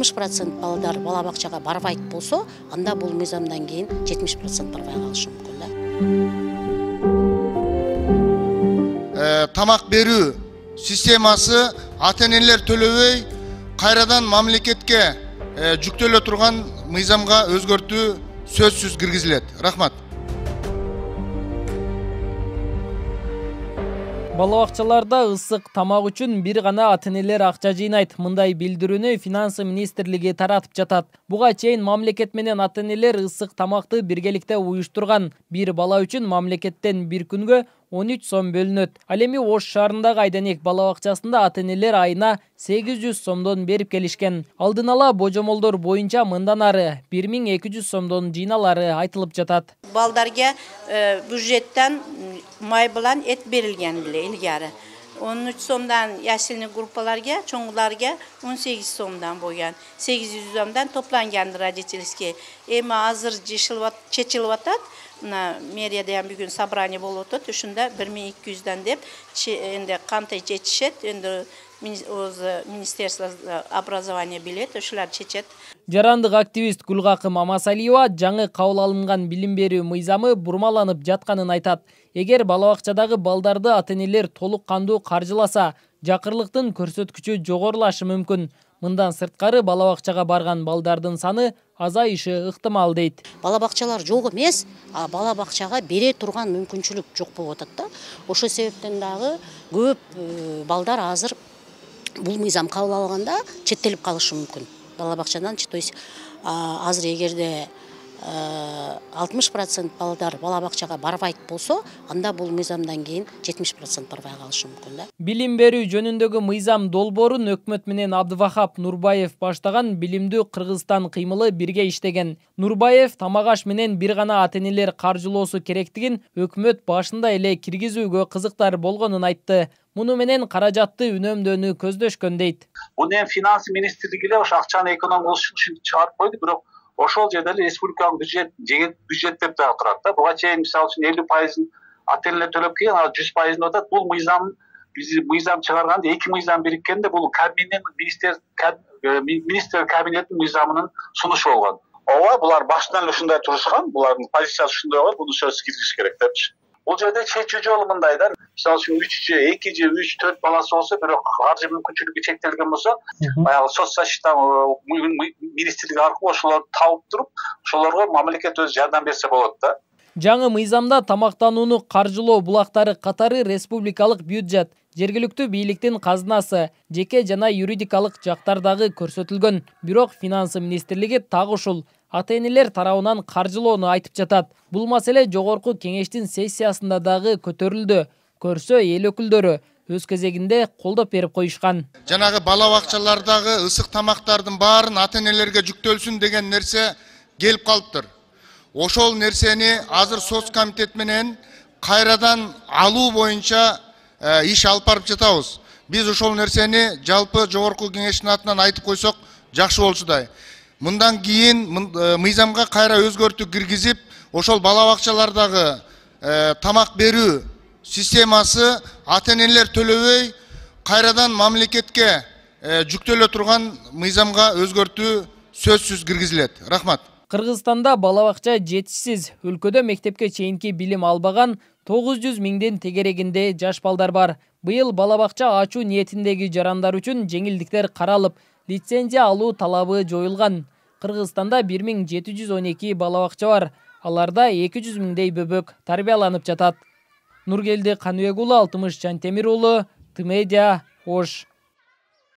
60% балдар бала бакчага барбайт болсо, анда бул мыйзамдан кийин 70% барбай калышы мүмкүн да. Тамак берүү системасы ата-энелер төлөбөй кайрадан мамлекетке жүктөлө турган мыйзамга өзгөртүү сөзсүз киргизилет. Рахмат. Балабакчаларда ысык тамак үчүн бир гана ата-энелер акча жыйнайт. Мындай билдирүүнү Финансы министрлиги таратып жатат. Буга чейин мамлекет менен ата-энелер ысык тамакты биргеликте уюштурган. Бир бала үчүн мамлекеттен бир күнгө 13 сом бөлүнөт. Ал эми Ош шаарындагы Айденек балабакчасында ата-энелер айына 800 сомдон берип келишкен. Алдын ала божомолдор боюнча мындан ары 1200 сомдон жыйналары айтылып жатат. Балдарга бюджеттен май билан эт берилген эле илгери. 13 сомдан яшилный группаларга, чоңуларга 18 сомдан болгон. 800 сомдан топланган родительский. Эми азыр чечилип атат. Мына мэрияда ham бүгүн собрание болуп атат. Ушунда 1200дан деп энди кантay чечишет, энди Министерство образования билет, ушулар чечет. Жарандык активист Гүлгакым Амасалиева жаңы кабыл алынган билим берүү мыйзамы бурмаланып жатканын айтат. Эгер балабакчадагы балдарды ата-энелер толук кандуу каржыласа, жакырлыктын көрсөткүчү жогорулашы мүмкүн. Мындан сырткары балабакчага барган балдардын саны азайышы ыктымал дейт. Балабакчалар жок эмес, а балабакчага бере турган мүмкүнчүлүк жок болуп атат да. Ошол себептен дагы көп балдар азыр бул мыйзам кабыл алганда четтелип калышы мүмкүн. Балабакчадан, то есть азыр эгерде 60% балдар балабакчага барбайт болсо, анда бул мыйзамдан кийин 70% барбай калышы мүмкүн да. Билим берүү жөнүндөгү мыйзам долбоорун өкмөт менен Абдывахап Нурбаев баштаган Билимдүү Кыргызстан кыймылы бирге иштеген. Нурбаев тамак-аш менен бир гана ата-энелер каржылоосу керектигин өкмөт башында эле киргизүүгө кызыктар болгонун айтты. Муну менен каражатты үнөмдөөнү көздөшкөн дейт. Муну эми Финансы министрлиги эле ошо акчаны экономиялык үчүн чыгарып койду, бирок ошол жерде эле республикалык бюджет деп дагы турат да. Буга чейин мисалы үчүн 50% ата-энелер төлөп келген, ал 100%ын атат. Бул мыйзам чыгарганда эки мыйзам бириккенде бул министр кабинетинин мыйзамынын сунушу болгон. Ооба, булар башынан эле ушундай турушкан, булардын позициясы ушундай болгон, буну сөзсүз киргизиш керек депчи. Бул жерде чечүү жолу мындай да. Мисалы үчүн 2 же 3-4 баласы болсо, бирок каржы мүмкүнчүлүгү чектелген болсо, баягы соцзащита министрлиги аркылуу ошолорду табып туруп, ошолорго мамлекет өзү жардам берсе болот да. Жаңы мыйзамда тамактанууну каржылоо булактары катары республикалык бюджет, жергиликтүү бийликтин казынасы, жеке жана юридикалык жактардагы көрсөтүлгөн. Бирок Финансы министрлиги так ушул ата-энелер тарабынан каржылоону айтып жатат. Бул маселе жогорку кеңештин сессиясында дагы көтөрүлдү. Көрсө эл өкүлдөрү өз кезегинде колдоп берип коюшкан. Жанагы балабакчалардагы ысык тамактардын баарын ата-энелерге жүктөлсүн деген нерсе келип калыптыр. Ошол нерсени азыр соц комитет менен кайрадан алуу боюнча иш алып барып жатабыз. Биз ошол нерсени жалпы жогорку кеңештин атынан айтып койсок жакшы болчудай. Мындан кийин мыйзамга кайра өзгөртүү киргизип, ошол балабакчалардагы тамак берүү системасы ата-энелер төлөбөй кайрадан мамлекетке жүктөлө турган мыйзамга өзгөртүү сөзсүз киргизилет. Рахмат. Кыргызстанда балабакча жетишсиз, өлкөдө мектепке чейинки билим албаган 900 миңден тегерегинде жаш балдар бар. Быйыл балабакча ачуу ниетиндеги жарандар үчүн жеңилдиктер каралып, лицензия алуу талабы жоюлган. Кыргызстанда 1712 балабакча бар. Аларда 200 миңдей бөбөк тарбияланып жатат. Нургелди Каныбек уулу, Алтымыш Жантемир уулу, Т-Медиа, Ош.